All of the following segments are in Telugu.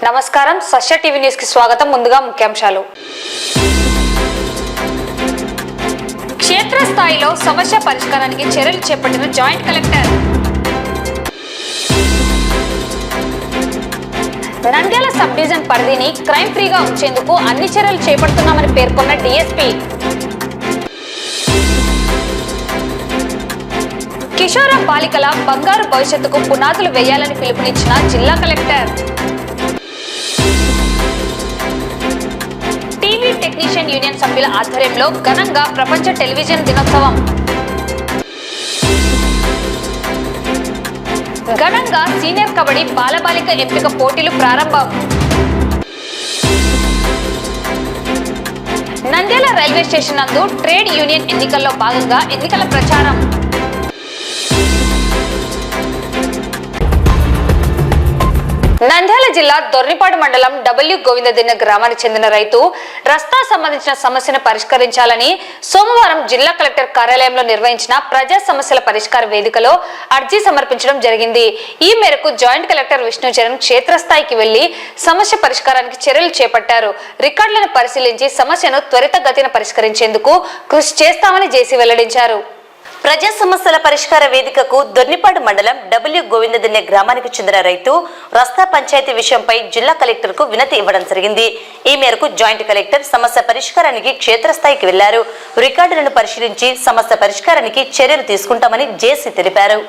నమస్కారం సశ్య టీవీ న్యూస్ కి స్వాగతం. ముందుగా ముఖ్యాంశాలు. క్షేత్రస్థాయిలో సమస్య పరిష్కారానికి చర్యలు చేపట్టిన joint collector. Nandyal sub division పరిధిని క్రైమ్ ఫ్రీగా ఉంచేందుకు అన్ని చర్యలు చేపడుతున్నామని పేర్కొన్న డీఎస్పీ. కిషోర బాలికల బంగారు భవిష్యత్తుకు పునాదులు వేయాలని పిలుపునిచ్చిన జిల్లా కలెక్టర్. టీవీ టెక్నీషియన్ యూనియన్ సభ్యుల ఆధ్వర్యంలో ఘనంగా ప్రపంచ టెలివిజన్ దినోత్సవం. ఘనంగా సీనియర్ కబడ్డీ బాలబాలిక ఎంపిక పోటీలు ప్రారంభం. నంద్యాల రైల్వే స్టేషన్ నందు ట్రేడ్ యూనియన్ ఎన్నికల్లో భాగంగా ఎన్నికల ప్రచారం. నంద్యాల జిల్లా దొర్నిపాడు మండలం డబ్ల్యూ గోవిందదిన్న గ్రామానికి చెందిన రైతు రస్తా సంబంధించిన సమస్యను పరిష్కరించాలని సోమవారం జిల్లా కలెక్టర్ కార్యాలయంలో నిర్వహించిన ప్రజా సమస్యల పరిష్కార వేదికలో అర్జీ సమర్పించడం జరిగింది. ఈ మేరకు జాయింట్ కలెక్టర్ విష్ణుచరణ్ క్షేత్రస్థాయికి వెళ్లి సమస్య పరిష్కారానికి చర్యలు చేపట్టారు. రికార్డులను పరిశీలించి సమస్యను త్వరితగతిన పరిష్కరించేందుకు కృషి చేస్తామని జేసీ వెల్లడించారు. ప్రజా సమస్యల పరిష్కార వేదికకు దొర్నిపాడు మండలం డబ్ల్యూ గోవిందదిన్నె గ్రామానికి చెందిన రైతు రస్తా పంచాయతీ విషయంపై జిల్లా కలెక్టర్ కు వినతి ఇవ్వడం జరిగింది. ఈ మేరకు జాయింట్ కలెక్టర్ సమస్య పరిష్కారానికి క్షేత్రస్థాయికి వెళ్లారు. రికార్డులను పరిశీలించి సమస్య పరిష్కారానికి చర్యలు తీసుకుంటామని జేసీ తెలిపారు.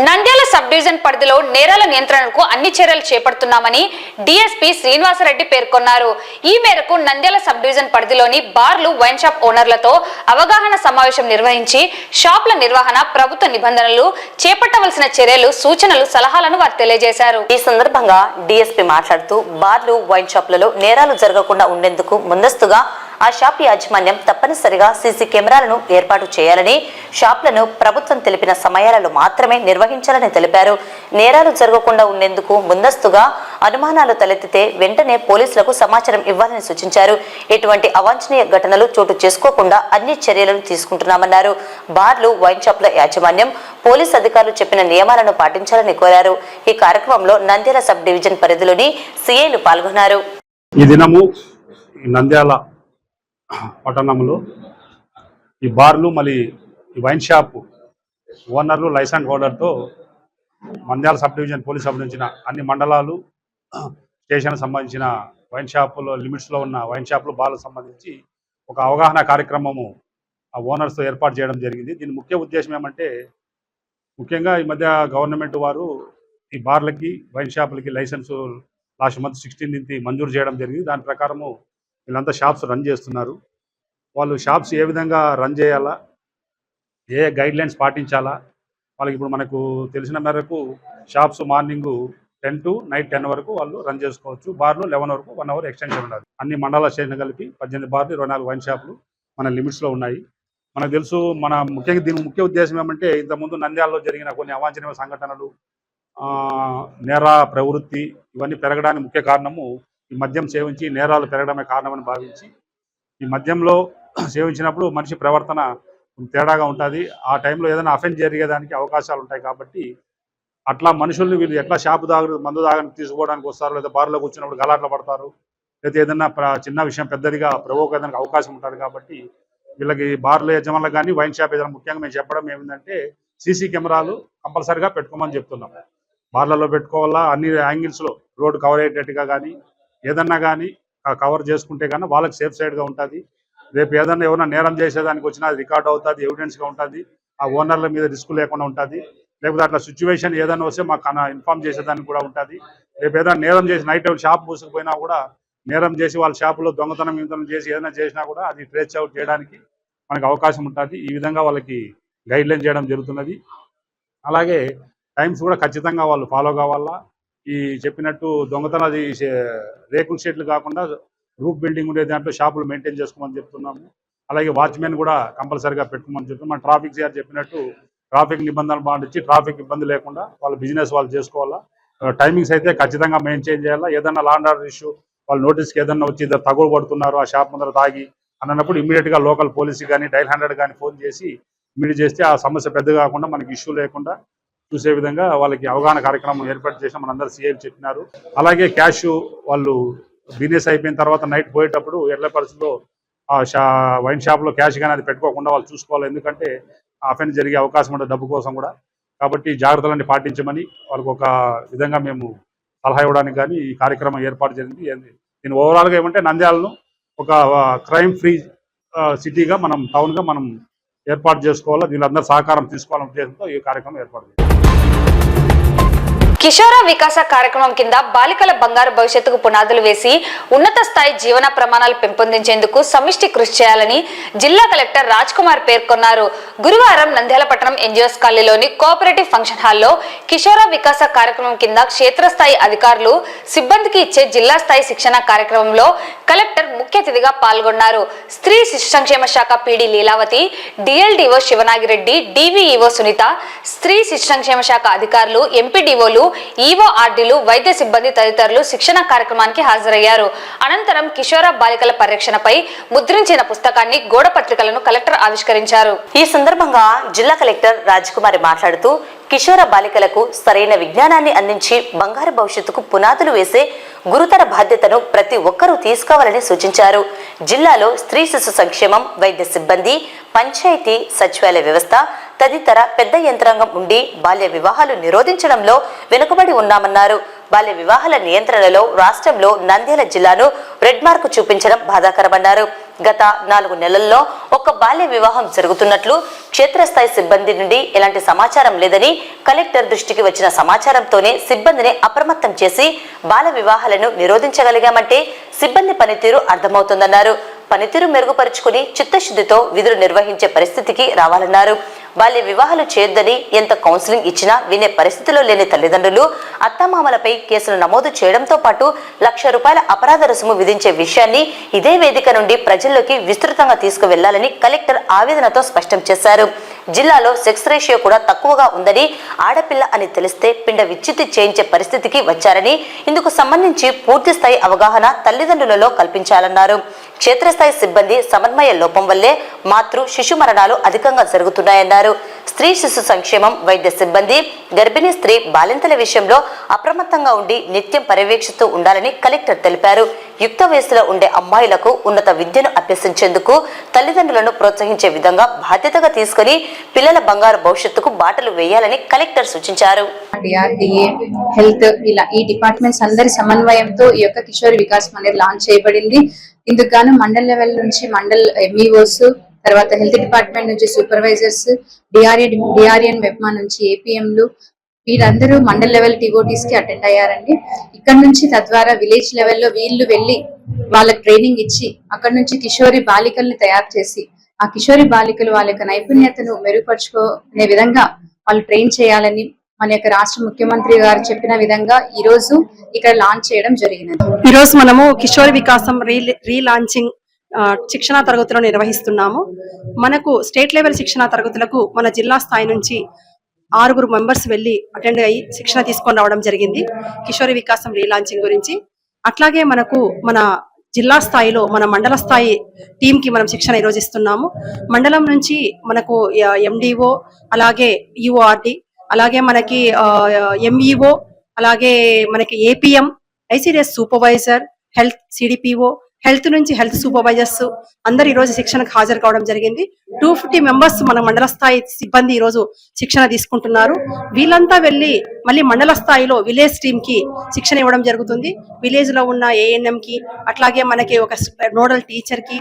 నంద్యాల సబ్ డివిజన్ పరిధిలో నేరాల నియంత్రణకు అన్ని చర్యలు చేపడుతున్నామని డీఎస్పీ శ్రీనివాసరెడ్డి పేర్కొన్నారు. ఈ మేరకు నంద్యాల సబ్ డివిజన్ పరిధిలోని బార్లు, వైన్ షాప్ ఓనర్లతో అవగాహన సమావేశం నిర్వహించి షాపుల నిర్వహణ, ప్రభుత్వ నిబంధనలు, చేపట్టవలసిన చర్యలు, సూచనలు, సలహాలను వారు తెలియజేశారు. ఈ సందర్భంగా డీఎస్పీ మాట్లాడుతూ బార్లు, వైన్ షాపులలో నేరాలు జరగకుండా ఉండేందుకు ముందస్తుగా ఆ షాప్ యాజమాన్యం తప్పనిసరిగా సీసీ కెమెరాలను ఏర్పాటు చేయాలని, షాపులను ప్రభుత్వం తెలిపిన సమయాలలో మాత్రమే నిర్వహించాలని తెలిపారు. నేరాలు జరగకుండా ఉండేందుకు ముందస్తుగా అనుమానాలు తలెత్తితే వెంటనే పోలీసులకు సమాచారం ఇవ్వాలని సూచించారు. ఎటువంటి అవాంఛనీయ ఘటనలు చోటు చేసుకోకుండా అన్ని చర్యలను తీసుకుంటున్నామన్నారు. బార్లు, వైన్ షాపుల యాజమాన్యం, పోలీస్ అధికారులు చెప్పిన నియమాలను పాటించాలని కోరారు. ఈ కార్యక్రమంలో నంద్యాల సబ్ డివిజన్ పరిధిలోని సిఐలు పాల్గొన్నారు. ఈ దినము నంద్యాల పట్టణంలో ఈ బార్లు మళ్ళీ ఈ వైన్ షాప్ ఓనర్లు, లైసెన్స్ హోల్డర్తో నంద్యాల సబ్ డివిజన్ పోలీస్ సంబంధించిన అన్ని మండలాలు, స్టేషన్ సంబంధించిన వైన్ షాపులో లిమిట్స్లో ఉన్న వైన్ షాపులు, బార్లకు సంబంధించి ఒక అవగాహన కార్యక్రమము ఆ ఓనర్స్తో ఏర్పాటు చేయడం జరిగింది. దీని ముఖ్య ఉద్దేశం ఏమంటే, ముఖ్యంగా ఈ మధ్య గవర్నమెంట్ వారు ఈ బార్లకి, వైన్ షాపులకి లైసెన్సు లాస్ట్ మంత్ 16 మంజూరు చేయడం జరిగింది. దాని ప్రకారము వీళ్ళంతా షాప్స్ రన్ చేస్తున్నారు. వాళ్ళు షాప్స్ ఏ విధంగా రన్ చేయాలా, ఏ గైడ్లైన్స్ పాటించాలా, వాళ్ళకి ఇప్పుడు మనకు తెలిసిన మేరకు షాప్స్ మార్నింగ్ 10 to నైట్ 10 వరకు వాళ్ళు రన్ చేసుకోవచ్చు. బార్లు 11 వరకు 1 అవర్ ఎక్స్టెన్షన్ ఉన్నది. అన్ని మండల స్టేషన్ కలిపి 18 బార్లు, 24 వైన్ షాపులు మన లిమిట్స్లో ఉన్నాయి. మనకు తెలుసు, ముఖ్యంగా దీని ముఖ్య ఉద్దేశం ఏమంటే, ఇంతకుముందు నంద్యాలలో జరిగిన కొన్ని అవాంఛనీయ సంఘటనలు, నేర ప్రవృత్తి ఇవన్నీ పెరగడానికి ముఖ్య కారణము ఈ మద్యం సేవించి నేరాలు పెరగడమే కారణమని భావించి, ఈ మద్యంలో సేవించినప్పుడు మనిషి ప్రవర్తన తేడాగా ఉంటుంది. ఆ టైంలో ఏదైనా అఫెన్స్ జరిగేదానికి అవకాశాలు ఉంటాయి. కాబట్టి అట్లా మనుషుల్ని వీళ్ళు ఎట్లా షాపు మందు దాగడానికి తీసుకోవడానికి వస్తారు, లేదా బార్లోకి వచ్చినప్పుడు గలాట్లు పడతారు, లేదా ఏదైనా చిన్న విషయం పెద్దదిగా ప్రవోక్ అయ్యేదానికి అవకాశం ఉంటుంది. కాబట్టి వీళ్ళకి బార్ల యజమానులకు కానీ, వైన్ షాప్ ఏదైనా ముఖ్యంగా మేము చెప్పడం ఏమిటంటే, సీసీ కెమెరాలు కంపల్సరిగా పెట్టుకోమని చెప్తున్నాం. బార్లలో పెట్టుకోవాలా, అన్ని యాంగిల్స్లో రోడ్డు కవర్ అయ్యేటట్టుగా కానీ, ఏదన్నా కానీ కవర్ చేసుకుంటే కానీ వాళ్ళకి సేఫ్ సైడ్గా ఉంటుంది. రేపు ఏదన్నా ఎవరైనా నేరం చేసేదానికి వచ్చినా అది రికార్డ్ అవుతుంది, ఎవిడెన్స్గా ఉంటుంది. ఆ ఓనర్ల మీద రిస్క్ లేకుండా ఉంటుంది. లేకపోతే అట్లా సిచ్యువేషన్ ఏదైనా వస్తే మాకు ఇన్ఫార్మ్ చేసేదానికి కూడా ఉంటుంది. రేపు ఏదైనా నేరం చేసి నైట్ షాప్ మూసుకుపోయినా కూడా నేరం చేసి వాళ్ళ షాపులో దొంగతనం చేసి ఏదైనా చేసినా కూడా అది ట్రేస్ అవుట్ చేయడానికి మనకు అవకాశం ఉంటుంది. ఈ విధంగా వాళ్ళకి గైడ్ లైన్ చేయడం జరుగుతున్నది. అలాగే టైమ్స్ కూడా ఖచ్చితంగా వాళ్ళు ఫాలో కావాలా. ఈ చెప్పినట్టు దొంగతనాలు రేకుల షెడ్లు కాకుండా రూఫ్ బిల్డింగ్ ఉండే దాంట్లో షాపులు మెయింటైన్ చేసుకోమని చెప్తున్నాము. అలాగే వాచ్మెన్ కూడా కంపల్సరీగా పెట్టుకోమని చెప్తున్నాం. మన ట్రాఫిక్ సిఆర్ చెప్పినట్టు ట్రాఫిక్ నిబంధనలు పాటించి ట్రాఫిక్ ఇబ్బంది లేకుండా వాళ్ళ బిజినెస్ వాళ్ళు చేసుకోవాలా. టైమింగ్స్ అయితే ఖచ్చితంగా మెయింటైన్ చేయాలా. ఏదన్నా లా అండ్ ఆర్డర్ ఇష్యూ వాళ్ళు నోటీస్కి ఏదన్నా వచ్చి తగులు పడుతున్నారు ఆ షాప్ ముందర తాగి అన్నప్పుడు ఇమీడియట్గా లోకల్ పోలీసుకి కానీ డైల్ 100 కానీ ఫోన్ చేసి ఇమీడియట్ చేస్తే ఆ సమస్య పెద్ద కాకుండా మనకి ఇష్యూ లేకుండా చూసే విధంగా వాళ్ళకి అవగాహన కార్యక్రమం ఏర్పాటు చేసిన మనందరూ సీఐలు చెప్పినారు. అలాగే క్యాష్ వాళ్ళు బిజినెస్ అయిపోయిన తర్వాత నైట్ పోయేటప్పుడు ఎట్ల పరిస్థితుల్లో ఆ వైన్ షాప్లో క్యాష్ కానీ అది పెట్టుకోకుండా వాళ్ళు చూసుకోవాలి. ఎందుకంటే అఫెన్స్ జరిగే అవకాశం ఉంటుంది డబ్బు కోసం కూడా. కాబట్టి జాగ్రత్తలన్నీ పాటించమని వాళ్ళకు ఒక విధంగా మేము సలహా ఇవ్వడానికి కానీ ఈ కార్యక్రమం ఏర్పాటు జరిగింది. దీని ఓవరాల్గా ఏమంటే నంద్యాలను ఒక క్రైమ్ ఫ్రీ సిటీగా మనం టౌన్గా మనం ఏర్పాటు చేసుకోవాలా. వీళ్ళందరూ సహకారం తీసుకోవాలనే ఉద్దేశంతో ఈ కార్యక్రమం ఏర్పాటు చేయాలి. కిషోర వికాస కార్యక్రమం కింద బాలికల బంగారు భవిష్యత్తుకు పునాదులు వేసి ఉన్నత స్థాయి జీవన ప్రమాణాలు పెంపొందించేందుకు సమిష్టి కృషి చేయాలని జిల్లా కలెక్టర్ రాజ్ కుమార్ పేర్కొన్నారు. గురువారం నంద్యాల పట్టణం ఎన్జిఓస్ కాలనీలోని కోఆపరేటివ్ ఫంక్షన్ హాల్లో కిషోర వికాస కార్యక్రమం కింద క్షేత్రస్థాయి అధికారులు సిబ్బందికి ఇచ్చే జిల్లా స్థాయి శిక్షణ కార్యక్రమంలో కలెక్టర్ ముఖ్య అతిథిగా పాల్గొన్నారు. స్త్రీ శిశు సంక్షేమ శాఖ PD Leelavathi, DLDO Sivanagireddy, DVEO Sunitha, స్త్రీ శిశు సంక్షేమ శాఖ అధికారులు, ఎంపీడీఓలు, ఈవో ఆర్డీలు, వైద్య సిబ్బంది తదితరులు శిక్షణ కార్యక్రమానికి హాజరయ్యారు. అనంతరం కిషోర బాలికల పరిరక్షణపై ముద్రించిన పుస్తకాన్ని, గోడ పత్రికలను కలెక్టర్ ఆవిష్కరించారు. ఈ సందర్భంగా జిల్లా కలెక్టర్ రాజ్ కుమార్ మాట్లాడుతూ కిషోర బాలికలకు సరైన విజ్ఞానాన్ని అందించి బంగారు భవిష్యత్తుకు పునాదులు వేసే గురుతర బాధ్యతను ప్రతి ఒక్కరూ తీసుకోవాలని సూచించారు. జిల్లాలో స్త్రీ శిశు సంక్షేమం, వైద్య సిబ్బంది, పంచాయతీ సచివాలయ వ్యవస్థ తదితర పెద్ద యంత్రాంగం ఉండి బాల్య వివాహాలు నిరోధించడంలో వెనుకబడి ఉన్నామన్నారు. బాల్య వివాహాల నియంత్రణలో రాష్ట్రంలో నంద్యాల జిల్లాను రెడ్ మార్కు చూపించడం బాధాకరమన్నారు. గత 4 నెలల్లో ఒక్క బాల్య వివాహం జరుగుతున్నట్లు క్షేత్రస్థాయి సిబ్బంది నుండి ఎలాంటి సమాచారం లేదని, కలెక్టర్ దృష్టికి వచ్చిన సమాచారంతోనే సిబ్బందిని అప్రమత్తం చేసి బాల వివాహాలను నిరోధించగలిగామంటే సిబ్బంది పనితీరు అర్థమవుతుందన్నారు. పనితీరు మెరుగుపరుచుకుని చిత్తశుద్ధితో విధులు నిర్వహించే పరిస్థితికి రావాలన్నారు. బాల్య వివాహాలు చేయొద్దని ఎంత కౌన్సిలింగ్ ఇచ్చినా వినే పరిస్థితిలో లేని తల్లిదండ్రులు అత్తమామలపై కేసులు నమోదు చేయడంతో పాటు ₹1,00,000 అపరాధ రుసుము విధించే విషయాన్ని ఇదే వేదిక నుండి ప్రజల్లోకి విస్తృతంగా తీసుకువెళ్లాలని కలెక్టర్ ఆవేదనతో స్పష్టం చేశారు. జిల్లాలో సెక్స్ రేషియో కూడా తక్కువగా ఉందని, ఆడపిల్ల అని తెలిస్తే పిండ విచ్ఛిత్తి చేయించే పరిస్థితికి వచ్చారని, ఇందుకు సంబంధించి పూర్తి స్థాయి అవగాహన తల్లిదండ్రులలో కల్పించాలన్నారు. క్షేత్రస్థాయి సిబ్బంది సమన్వయ లోపం వల్లే మాతృ శిశు మరణాలు అధికంగా జరుగుతున్నాయన్నారు. స్త్రీ శిశు సంక్షేమం, వైద్య సిబ్బంది గర్భిణీ స్త్రీ బాలింతల విషయంలో అప్రమత్తంగా ఉండి నిత్యం పర్యవేక్షిస్తూ ఉండాలని కలెక్టర్ తెలిపారు. యుక్త వయసులో ఉండే అమ్మాయిలకు ఉన్నత విద్యను అభ్యసించేందుకు తల్లిదండ్రులను ప్రోత్సహించే విధంగా బాధ్యతగా తీసుకుని పిల్లల బంగారు భవిష్యత్తుకు బాటలు వేయాలని కలెక్టర్ సూచించారు. డిఆర్డిఏ, హెల్త్, ఇలా ఈ డిపార్ట్మెంట్స్ అందరి సమన్వయంతో ఈ యొక్క కిషోర్ వికాసం అనేది లాంచ్ చేయబడింది. ఇందుకు గాను మండల్ లెవెల్ నుంచి మండల్ ఎంఈఓస్, తర్వాత హెల్త్ డిపార్ట్మెంట్ నుంచి సూపర్వైజర్స్, డిఆర్ఎన్ మెప్మా నుంచి ఏపీఎంలు, వీరందరూ మండల్ లెవెల్ టీఓటీస్ కి అటెండ్ అయ్యారండి. ఇక్కడ నుంచి తద్వారా విలేజ్ లెవెల్లో వీళ్ళు వెళ్ళి వాళ్ళకి ట్రైనింగ్ ఇచ్చి అక్కడ నుంచి కిషోరి బాలికల్ని తయారు చేసి ఆ కిషోరి బాలికలు వాళ్ళ యొక్క నైపుణ్యతను మెరుగుపరుచుకునే విధంగా వాళ్ళు ట్రైన్ చేయాలని మన యొక్క రాష్ట్ర ముఖ్యమంత్రి గారు చెప్పిన విధంగా ఈ రోజు ఇక్కడ లాంచ్ చేయడం జరిగినది. ఈ రోజు మనము కిషోర్ వికాసం రీలాంచింగ్ శిక్షణా తరగతులు నిర్వహిస్తున్నాము. మనకు స్టేట్ లెవెల్ శిక్షణా తరగతులకు మన జిల్లా స్థాయి నుంచి 6 మెంబర్స్ వెళ్లి అటెండ్ అయ్యి శిక్షణ తీసుకొని రావడం జరిగింది కిషోర్ వికాసం రీలాంచింగ్ గురించి. అట్లాగే మనకు మన జిల్లా స్థాయిలో మన మండల స్థాయి టీమ్ కి మనం శిక్షణ ఈరోజు ఇస్తున్నాము. మండలం నుంచి మనకు ఎండిఓ, అలాగే ఈఓఆర్డి, అలాగే మనకి ఎంఈఓ, అలాగే మనకి APM, ICDS supervisor, health CDPO, health నుంచి హెల్త్ సూపర్వైజర్స్ అందరు ఈ రోజు శిక్షణకు హాజరు కావడం జరిగింది. 250 మెంబర్స్ మన మండల స్థాయి సిబ్బంది ఈ రోజు శిక్షణ తీసుకుంటున్నారు. వీళ్ళంతా వెళ్ళి మళ్ళీ మండల స్థాయిలో విలేజ్ టీమ్ కి శిక్షణ ఇవ్వడం జరుగుతుంది. విలేజ్ లో ఉన్న ఏఎన్ఎం కి, అట్లాగే మనకి ఒక నోడల్ టీచర్ కి,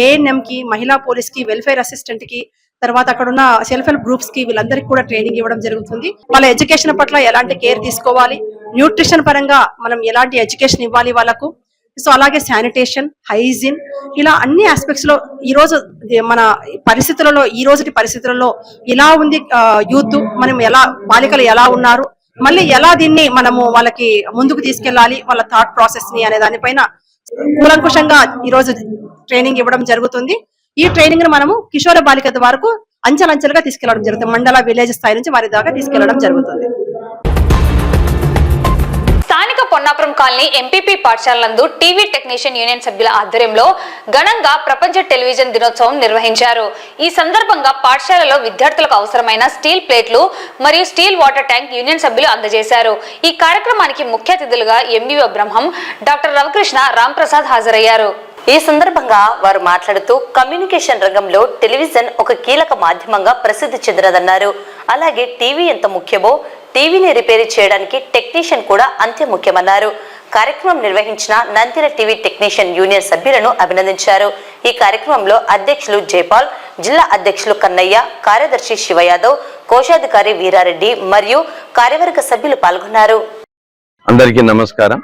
ఏఎన్ఎం కి, మహిళా పోలీస్ కి, వెల్ఫేర్ అసిస్టెంట్ కి, తర్వాత అక్కడ ఉన్న సెల్ఫ్ హెల్ప్ గ్రూప్స్ కి వీళ్ళందరికీ కూడా ట్రైనింగ్ ఇవ్వడం జరుగుతుంది. వాళ్ళ ఎడ్యుకేషన్ పట్ల ఎలాంటి కేర్ తీసుకోవాలి, న్యూట్రిషన్ పరంగా మనం ఎలాంటి ఎడ్యుకేషన్ ఇవ్వాలి వాళ్ళకు, సో అలాగే శానిటేషన్, హైజీన్, ఇలా అన్ని ఆస్పెక్ట్స్ లో ఈ రోజు మన పరిస్థితులలో, ఈ రోజుటి పరిస్థితులలో ఎలా ఉంది యూత్, మనం ఎలా, బాలికలు ఎలా ఉన్నారు, మళ్ళీ ఎలా దీన్ని మనము వాళ్ళకి ముందుకు తీసుకెళ్లాలి, వాళ్ళ థాట్ ప్రాసెస్ ని అనే దానిపైన కూలంకుషంగా ఈ రోజు ట్రైనింగ్ ఇవ్వడం జరుగుతుంది. ఈ ట్రైనింగ్ ను మనము కిషోర బాలికల వరకు అంచెలంచెలుగా తీసుకెళ్లడం జరుగుతుంది. మండల, విలేజ్ స్థాయి నుంచి వారి దాకా తీసుకెళ్లడం జరుగుతుంది. స్థానిక పొన్నాపురం కాలనీ ఎంపీపీ పాఠశాల నందు టీవీ టెక్నీషియన్ యూనియన్ సభ్యుల ఆధ్వర్యంలో ఘనంగా ప్రపంచ టెలివిజన్ దినోత్సవం నిర్వహించారు. ఈ సందర్భంగా పాఠశాలలో విద్యార్థులకు అవసరమైన స్టీల్ ప్లేట్లు మరియు స్టీల్ వాటర్ ట్యాంక్ యూనియన్ సభ్యులు అందజేశారు. ఈ కార్యక్రమానికి ముఖ్య అతిథులుగా ఎంబీఓ బ్రహ్మం, డాక్టర్ రవికృష్ణ, రాంప్రసాద్ హాజరయ్యారు. ఈ సందర్భంగా వారు మాట్లాడుతూ కమ్యూనికేషన్ రంగంలో టెలివిజన్ ఒక కీలక మాధ్యమంగా ప్రసిద్ధి చెందినదన్నారు. అలాగే టీవీ ఎంత ముఖ్యమో టీవీని రిపేర్ చేయడానికి టెక్నీషియన్ కూడా అంతే ముఖ్యమన్నారు. కార్యక్రమం నిర్వహించిన నంద్యాల టీవీ టెక్నీషియన్ యూనియన్ సభ్యులను అభినందించారు. ఈ కార్యక్రమంలో అధ్యక్షులు జైపాల్, జిల్లా అధ్యక్షులు కన్నయ్య, కార్యదర్శి శివ యాదవ్, కోశాధికారి వీరారెడ్డి మరియు కార్యవర్గ సభ్యులు పాల్గొన్నారు. అందరికీ నమస్కారం.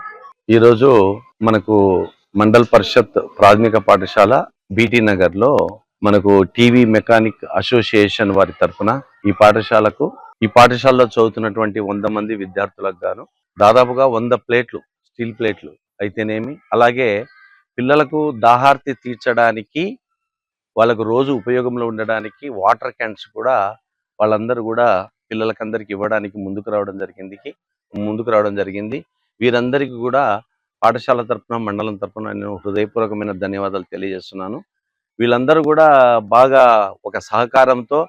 ఈరోజు మనకు మండల్ పరిషత్ ప్రాథమిక పాఠశాల బీటీ నగర్ లో మనకు టీవీ మెకానిక్ అసోసియేషన్ వారి తరఫున ఈ పాఠశాలలో చదువుతున్నటువంటి 100 మంది విద్యార్థులకు గాను దాదాపుగా 100 ప్లేట్లు, స్టీల్ ప్లేట్లు అయితేనేమి, అలాగే పిల్లలకు దాహార్తి తీర్చడానికి, వాళ్ళకు రోజు ఉపయోగంలో ఉండడానికి వాటర్ క్యాన్స్ కూడా వాళ్ళందరూ కూడా పిల్లలకందరికి ఇవ్వడానికి ముందుకు రావడం జరిగింది. వీరందరికీ కూడా పాఠశాల తరఫున, మండలం తరఫున నేను హృదయపూర్వకమైన ధన్యవాదాలు తెలియజేస్తున్నాను. వీళ్ళందరూ కూడా బాగా ఒక సహకారంతో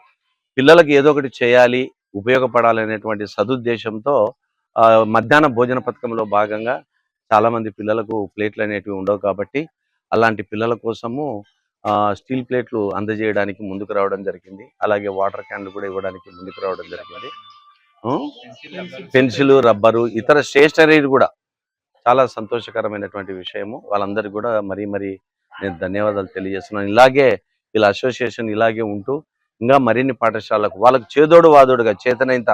పిల్లలకు ఏదో ఒకటి చేయాలి, ఉపయోగపడాలి అనేటువంటి సదుద్దేశంతో మధ్యాహ్న భోజన పథకంలో భాగంగా చాలా మంది పిల్లలకు ప్లేట్లు అనేటివి ఉండవు కాబట్టి అలాంటి పిల్లల కోసము స్టీల్ ప్లేట్లు అందజేయడానికి ముందుకు రావడం జరిగింది. అలాగే వాటర్ క్యాన్లు కూడా ఇవ్వడానికి ముందుకు రావడం జరిగింది. పెన్సిల్, రబ్బరు, ఇతర స్టేషనరీ కూడా చాలా సంతోషకరమైనటువంటి విషయము. వాళ్ళందరికీ కూడా మరీ నేను ధన్యవాదాలు తెలియజేస్తున్నాను. ఇలాగే ఇలా అసోసియేషన్ ఇలాగే ఉంటూ ఇంకా మరిన్ని పాఠశాలకు వాళ్ళకు చేదోడు వాదోడుగా చేతనైంత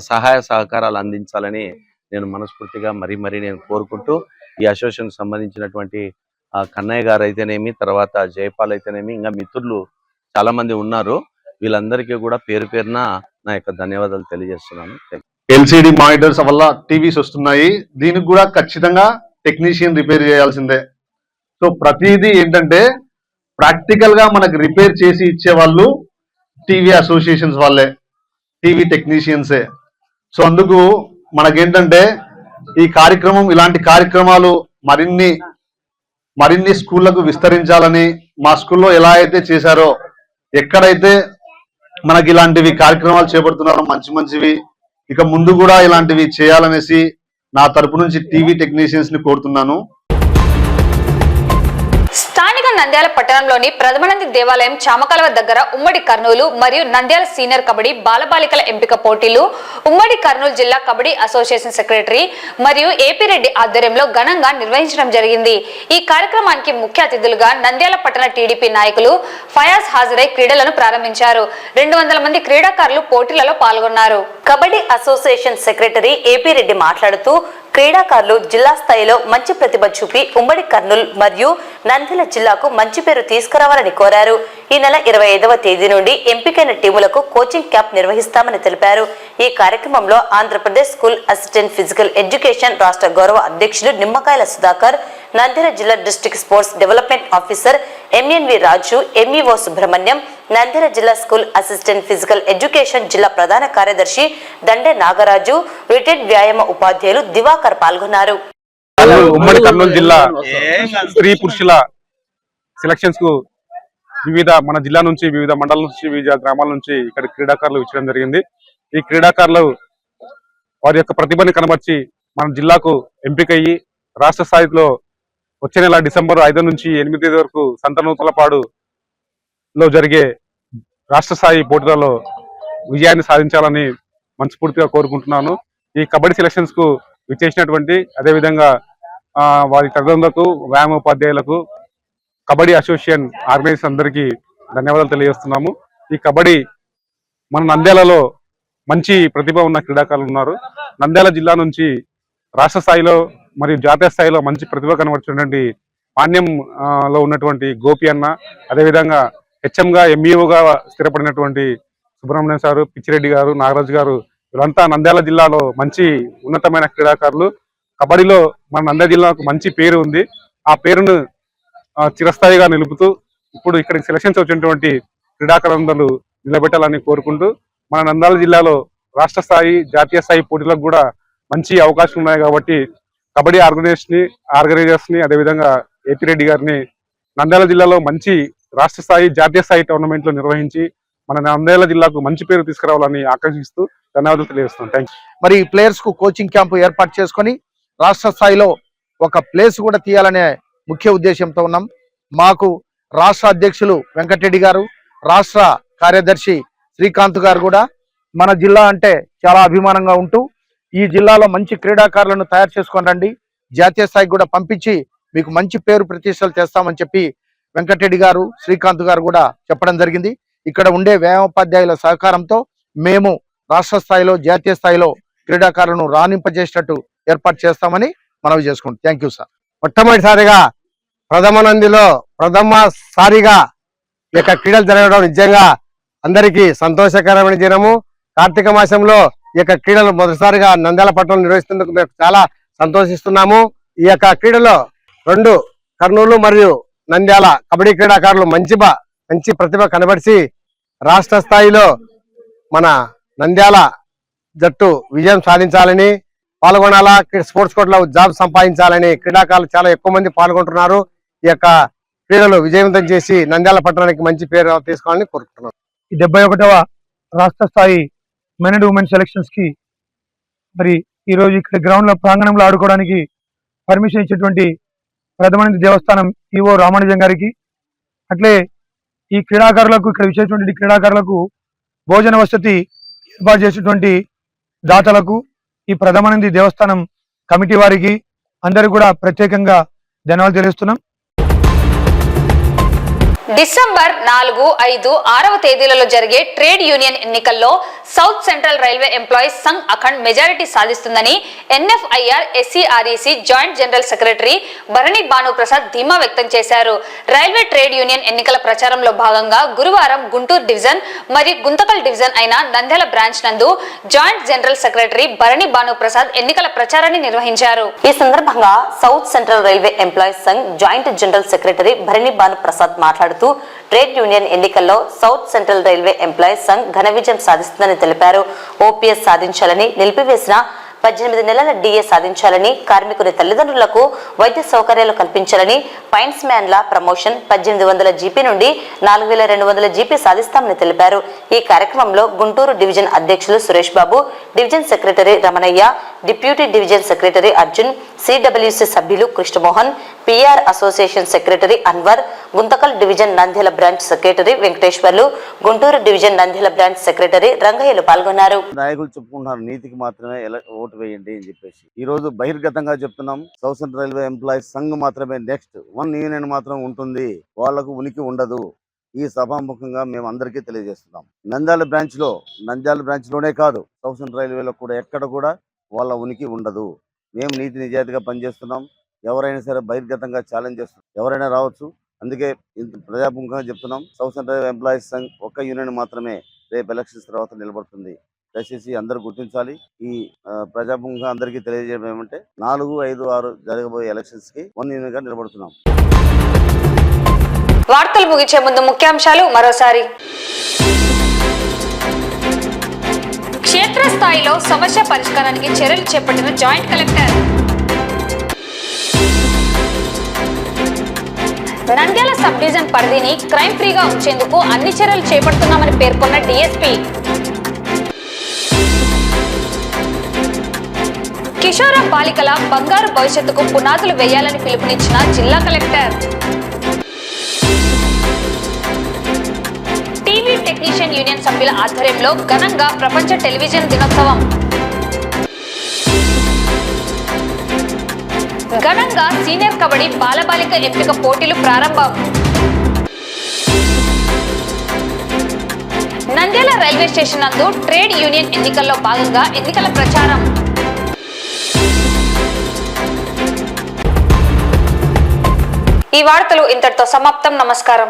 సహాయ సహకారాలు అందించాలని నేను మనస్ఫూర్తిగా మరీ నేను కోరుకుంటూ, ఈ అసోసియేషన్ సంబంధించినటువంటి కన్నయ్య గారు అయితేనేమి, తర్వాత జయపాల్ అయితేనేమి, ఇంకా మిత్రులు చాలా మంది ఉన్నారు. వీళ్ళందరికీ కూడా పేరు పేరున నా యొక్క ధన్యవాదాలు తెలియజేస్తున్నాను. ఎల్సిడి మానిటర్స్ వల్ల టీవీస్ వస్తున్నాయి. దీనికి కూడా ఖచ్చితంగా టెక్నీషియన్ రిపేర్ చేయాల్సిందే. సో ప్రతిదీ ఏంటంటే ప్రాక్టికల్ గా మనకు రిపేర్ చేసి ఇచ్చే వాళ్ళు టీవీ అసోసియేషన్స్ వాళ్ళే, టీవీ టెక్నీషియన్సే. సో అందుకు మనకేంటంటే ఈ కార్యక్రమం, ఇలాంటి కార్యక్రమాలు మరిన్ని స్కూళ్లకు విస్తరించాలని, మా స్కూల్లో ఎలా అయితే చేశారో, ఎక్కడైతే మనకి ఇలాంటివి కార్యక్రమాలు చేపడుతున్నారో మంచివి, ఇక ముందు కూడా ఇలాంటివి చేయాలనేసి నా తరపు నుంచి టీవీ టెక్నీషియన్స్ ని కోరుతున్నాను. స్థానిక నంద్యాల పట్టణంలోని ప్రథమానంది దేవాలయం చామకాలవ దగ్గర ఉమ్మడి కర్నూలు మరియు నంద్యాల సీనియర్ కబడ్డీ బాలబాలికల ఎంపిక పోటీలు ఉమ్మడి కర్నూలు జిల్లా కబడ్డీ అసోసియేషన్ సెక్రటరీ మరియు ఏపీ రెడ్డి ఆధ్వర్యంలో ఘనంగా నిర్వహించడం జరిగింది. ఈ కార్యక్రమానికి ముఖ్య అతిథులుగా నంద్యాల పట్టణ టీడీపీ నాయకులు ఫయాజ్ హాజరై క్రీడలను ప్రారంభించారు. 200 మంది క్రీడాకారులు పోటీలలో పాల్గొన్నారు. Kabaddi association secretary AP Reddy మాట్లాడుతూ క్రీడాకారులు జిల్లా స్థాయిలో మంచి ప్రతిభ చూపి ఉమ్మడి కర్నూలు మరియు నంద్యాల జిల్లాకు మంచి పేరు తీసుకురావాలని కోరారు. ఈ నెల 25వ తేదీ నుండి ఎంపికైన టీములకు కోచింగ్ క్యాంప్ నిర్వహిస్తామని తెలిపారు. ఈ కార్యక్రమంలో Andhra Pradesh school assistant physical education రాష్ట్ర గౌరవ అధ్యక్షులు నిమ్మకాయల సుధాకర్, నంద్యాల జిల్లా district sports development officer MNV Raju, MEO Subrahmanyam, Nandyal జిల్లా స్కూల్ అసిస్టెంట్ ఫిజికల్ ఎడ్యుకేషన్ జిల్లా ప్రధాన కార్యదర్శి దండే నాగరాజు, రిటైర్డ్ వ్యాయామ ఉపాధ్యాయులు దివాకర్ పాల్గొన్నారు. ఉమ్మడి కర్నూలు జిల్లా స్త్రీ పురుషుల సెలక్షన్స్ కు మన జిల్లా నుంచి, వివిధ మండలాల నుంచి, వివిధ గ్రామాల నుంచి ఇక్కడ క్రీడాకారులు ఇచ్చడం జరిగింది. ఈ క్రీడాకారులు వారి యొక్క ప్రతిభని కనబర్చి మన జిల్లాకు ఎంపికయ్యి రాష్ట్ర స్థాయిలో వచ్చే నెల డిసెంబర్ 5 నుంచి 8 వరకు సంతనూతలపాడులో జరిగే రాష్ట్ర స్థాయి పోటీలలో విజయాన్ని సాధించాలని మనస్ఫూర్తిగా కోరుకుంటున్నాను. ఈ కబడ్డీ సెలక్షన్స్ కు విచ్చేసినటువంటి, అదేవిధంగా వారి తల్లిదండ్రులకు, వ్యాయామ ఉపాధ్యాయులకు, కబడ్డీ అసోసియేషన్ ఆర్గనైజర్స్ అందరికీ ధన్యవాదాలు తెలియజేస్తున్నాము. ఈ కబడ్డీ మన నంద్యాలలో మంచి ప్రతిభ ఉన్న క్రీడాకారులు ఉన్నారు. నంద్యాల జిల్లా నుంచి రాష్ట్ర స్థాయిలో మరియు జాతీయ స్థాయిలో మంచి ప్రతిభ కనబడుతున్నటువంటి పాణ్యం లో ఉన్నటువంటి గోపి అన్న, అదేవిధంగా హెచ్ఎంగా ఎంఈఓగా స్థిరపడినటువంటి సుబ్రహ్మణ్యం సారు, పిచ్చిరెడ్డి గారు, నాగరాజు గారు, వీళ్ళంతా నంద్యాల జిల్లాలో మంచి ఉన్నతమైన క్రీడాకారులు. కబడ్డీలో మన నంద్యాల జిల్లాకు మంచి పేరు ఉంది. ఆ పేరును చిరస్థాయిగా నిలుపుతూ ఇప్పుడు ఇక్కడికి సెలక్షన్స్ వచ్చినటువంటి క్రీడాకారులందరూ నిలబెట్టాలని కోరుకుంటూ, మన నంద్యాల జిల్లాలో రాష్ట్ర స్థాయి, జాతీయ స్థాయి పోటీలకు కూడా మంచి అవకాశం ఉన్నాయి కాబట్టి కబడ్డీ ఆర్గనైజర్స్ ని అదేవిధంగా ఏపీ రెడ్డి గారిని నంద్యాల జిల్లాలో మంచి రాష్ట్ర స్థాయి, జాతీయ స్థాయి టోర్నమెంట్లు నిర్వహించి మన నంద్యాల జిల్లాకు మంచి పేరు తీసుకురావాలని ఆకాంక్షిస్తూ ధన్యవాదాలు తెలియజేస్తున్నాను. Thank you. మరి ప్లేయర్స్ కు కోచింగ్ క్యాంపు ఏర్పాటు చేసుకొని రాష్ట్ర స్థాయిలో ఒక ప్లేస్ కూడా తీయాలనే ముఖ్య ఉద్దేశంతో ఉన్నాం. మాకు రాష్ట్ర అధ్యక్షులు వెంకటరెడ్డి గారు, రాష్ట్ర కార్యదర్శి శ్రీకాంత్ గారు కూడా మన జిల్లా అంటే చాలా అభిమానంగా ఉంటూ ఈ జిల్లాలో మంచి క్రీడాకారులను తయారు చేసుకొని రండి, జాతీయ స్థాయికి కూడా పంపించి మీకు మంచి పేరు ప్రతిష్టలు చేస్తామని చెప్పి వెంకటరెడ్డి గారు, శ్రీకాంత్ గారు కూడా చెప్పడం జరిగింది. ఇక్కడ ఉండే వ్యాయామోపాధ్యాయుల సహకారంతో మేము రాష్ట్ర స్థాయిలో, జాతీయ స్థాయిలో క్రీడాకారులను రాణింపజేసేటట్టు ఏర్పాటు చేస్తామని మనవి చేసుకుంటాం. Thank you sir. మొట్టమొదటిసారిగా ప్రథమసారిగా ఈ యొక్క క్రీడలు జరగడం నిజంగా అందరికీ సంతోషకరమైన దినము. కార్తీక మాసంలో ఈ యొక్క క్రీడలు మొదటిసారిగా నంద్యాల పట్టణంలో నిర్వహిస్తున్నందుకు మేము చాలా సంతోషిస్తున్నాము. ఈ యొక్క క్రీడలో 2 కర్నూలు మరియు నంద్యాల కబడ్డీ క్రీడాకారులు మంచి ప్రతిభ కనబరిచి రాష్ట్ర స్థాయిలో మన నంద్యాల జట్టు విజయం సాధించాలని, పాల్గొనాలా, స్పోర్ట్స్ కోర్టులో జాబ్ సంపాదించాలని క్రీడాకారులు చాలా ఎక్కువ మంది పాల్గొంటున్నారు. ఈ యొక్క క్రీడలు విజయవంతం చేసి నంద్యాల పట్టణానికి మంచి పేరు తీసుకోవాలని కోరుకుంటున్నాను. ఈ 71వ రాష్ట్ర స్థాయి మెన్ అండ్ ఉమెన్ సెలక్షన్స్ కి మరి ఈ రోజు ఇక్కడ గ్రౌండ్ లో ప్రాంగణంలో ఆడుకోవడానికి పర్మిషన్ ఇచ్చేటువంటి ప్రథమానంది దేవస్థానం ఈవో రామానుజం గారికి, అట్లే ఈ క్రీడాకారులకు ఇక్కడ విచ్చేటువంటి క్రీడాకారులకు భోజన వసతి ఏర్పాటు చేసేటువంటి దాతలకు, ఈ ప్రథమానంది దేవస్థానం కమిటీ వారికి అందరూ కూడా ప్రత్యేకంగా ధన్యవాదాలు తెలియజేస్తున్నాం. డిసెంబర్ 4, 5, 6వ తేదీలలో జరిగే ట్రేడ్ యూనియన్ ఎన్నికల్లో south central railway employees Sangh అఖండ్ మెజారిటీ సాధిస్తుందని NFIR SCREC joint general secretary Bharani Bhanuprasad ధీమా వ్యక్తం చేశారు. రైల్వే ట్రేడ్ యూనియన్ ఎన్నికల ప్రచారంలో భాగంగా గురువారం గుంటూరు డివిజన్ మరియు గుంతకల్ డివిజన్ అయిన నంద్యాల బ్రాంచ్ నందు joint general secretary Bharani Bhanuprasad ఎన్నికల ప్రచారాన్ని నిర్వహించారు. ఈ సందర్భంగా south central railway employees Sangh joint general secretary Bharani Bhanuprasad మాట్లాడుతూ ట్రేడ్ యూనియన్ ఎన్నికల్లో south central railway employees Sangh ఘన విజయం సాధిస్తుందని తెలిపారు. ఓపీఎస్ సాధించాలని, నిలిపివేసిన 18 నెలల డిఏ సాధించాలని, కార్మికుని తల్లిదండ్రులకు వైద్య సౌకర్యాలు కల్పించాలని, పైన్స్ మ్యాన్ల ప్రమోషన్ 1800 జీపీ నుండి 4200 జీపీ సాధిస్తామని తెలిపారు. ఈ కార్యక్రమంలో గుంటూరు డివిజన్ అధ్యక్షులు Suresh Babu, division secretary Ramanaiah, deputy division secretary Arjun, CWC సభ్యులు Krishnamohan, PR association secretary Anwar, Guntakal division Nandyal branch secretary Venkateswarlu, Guntur division Nandyal branch secretary రంగయ్యలు పాల్గొన్నారు. నాయకులు చెప్పుకుంటున్నారు నీతికి మాత్రమే ఓటు వేయండి అని చెప్పేసి. ఈ రోజు బహిర్గతంగా చెప్తున్నాం, south central railway employees Sangh మాత్రమే నెక్స్ట్, 1 యూనియన్ మాత్రం ఉంటుంది, వాళ్లకు ఉనికి ఉండదు. ఈ సభాముఖంగా మేము అందరికీ తెలియజేస్తున్నాం. నంద్యాల బ్రాంచ్ లోనే కాదు, సౌత్ సెంట్రల్ రైల్వేలో కూడా ఎక్కడ కూడా వాళ్ళ ఉనికి ఉండదు. మేము నీతి నిజాయితీగా పనిచేస్తున్నాం. ఎవరైనా సరే బహిర్గతంగా ఛాలెంజ్ చేస్తున్నాం, ఎవరైనా రావచ్చు. అందుకే ప్రజాముఖంగా చెప్తున్నాం, south central employees Sangh 1 union మాత్రమే రేపు ఎలక్షన్స్ తర్వాత నిలబడుతుంది. దయచేసి అందరూ గుర్తించాలి. ఈ ప్రజాముఖంగా అందరికీ తెలియజేయడం ఏమంటే 4, 5, 6 జరగబోయే ఎలక్షన్స్ కి 1 యూనియన్ గా నిలబడుతున్నాం. వార్తలు ముగించే ముందు ముఖ్యాంశాలు మరోసారి. క్షేత్రస్థాయిలో సమస్య పరిష్కారానికి చర్యలు చేపట్టిన joint collector. Nandyal sub division పరిధిని క్రైమ్ ఫ్రీగా ఉంచేందుకు అన్ని చర్యలు చేపడుతున్నామని పేర్కొన్న డీఎస్పీ. కిషోర బాలికల బంగారు భవిష్యత్తుకు పునాదులు వేయాలని పిలుపునిచ్చిన జిల్లా కలెక్టర్. టీవీ టెక్నీషియన్ యూనియన్ సభ్యుల ఆధ్వర్యంలో ఘనంగా ప్రపంచ టెలివిజన్ దినోత్సవం. ఘనంగా సీనియర్ కబడ్డీ బాలబాలిక ఎంపిక పోటీలు ప్రారంభం. నంద్యాల రైల్వే స్టేషన్ నందు ట్రేడ్ యూనియన్ ఎన్నికల్లో భాగంగా ఎన్నికల ప్రచారం. ఈ వార్తలు ఇంతటితో సమాప్తం. నమస్కారం.